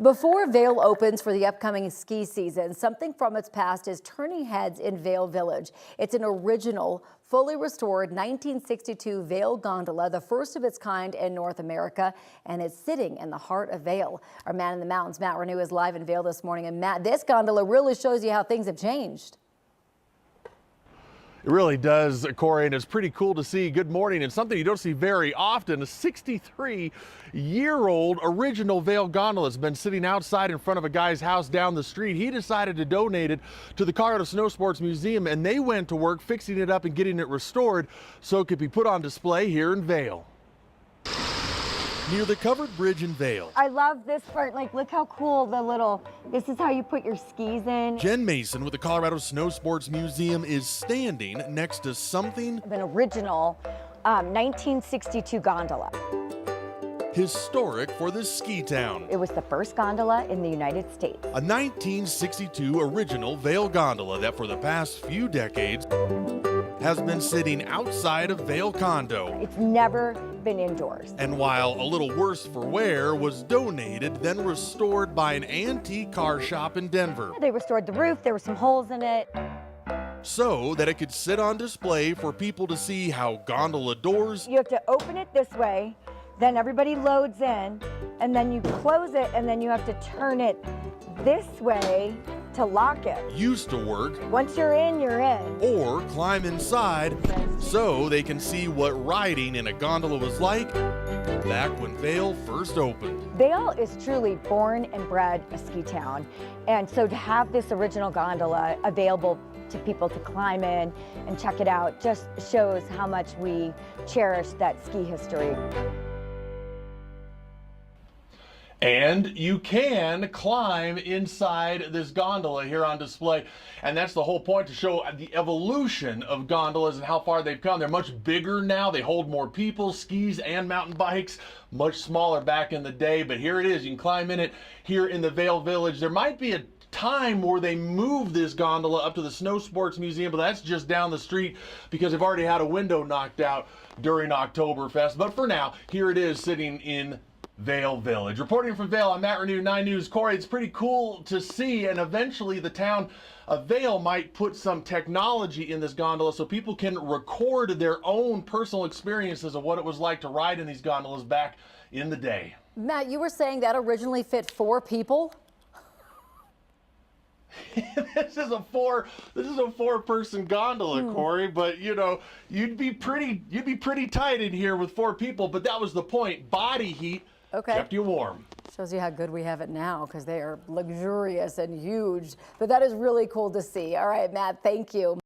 Before Vail opens for the upcoming ski season, something from its past is turning heads in Vail Village. It's an original, fully restored 1962 Vail gondola, the first of its kind in North America, and it's sitting in the heart of Vail. Our man in the mountains, Matt Renew, is live in Vail this morning. And Matt, this gondola really shows you how things have changed. It really does, Corey, and it's pretty cool to see. Good morning, and something you don't see very often. A 63-year-old original Vail gondola has been sitting outside in front of a guy's house down the street. He decided to donate it to the Colorado Snow Sports Museum, and they went to work fixing it up and getting it restored so it could be put on display here in Vail. Near the covered bridge in Vail. I love this part. Like, look how cool this is how you put your skis in. Jen Mason with the Colorado Snow Sports Museum is standing next to something. An original 1962 gondola. Historic for this ski town. It was the first gondola in the United States. A 1962 original Vail gondola that for the past few decades has been sitting outside of Vail Condo. It's never been indoors. And while a little worse for wear, was donated, then restored by an antique car shop in Denver. They restored the roof, there were some holes in it. So that it could sit on display for people to see how gondola doors. You have to open it this way, then everybody loads in, and then you close it, and then you have to turn it this way to lock it. Used to work. Once you're in, you're in. Or climb inside so they can see what riding in a gondola was like back when Vail first opened. Vail is truly born and bred a ski town, and so to have this original gondola available to people to climb in and check it out just shows how much we cherish that ski history. And you can climb inside this gondola here on display. And that's the whole point, to show the evolution of gondolas and how far they've come. They're much bigger now. They hold more people, skis and mountain bikes. Much smaller back in the day, but here it is. You can climb in it here in the Vail Village. There might be a time where they move this gondola up to the Snow Sports Museum, but that's just down the street because they've already had a window knocked out during Oktoberfest. But for now, here it is sitting in Vail Village. Reporting from Vail, I'm Matt Renew, 9 News. Corey, it's pretty cool to see, and eventually the town of Vail might put some technology in this gondola so people can record their own personal experiences of what it was like to ride in these gondolas back in the day. Matt, you were saying that originally fit 4 people? This is a four-person gondola, Corey, but you know, you'd be pretty tight in here with 4 people, but that was the point. Body heat kept you warm. Shows you how good we have it now, because they are luxurious and huge. But that is really cool to see. All right, Matt, thank you.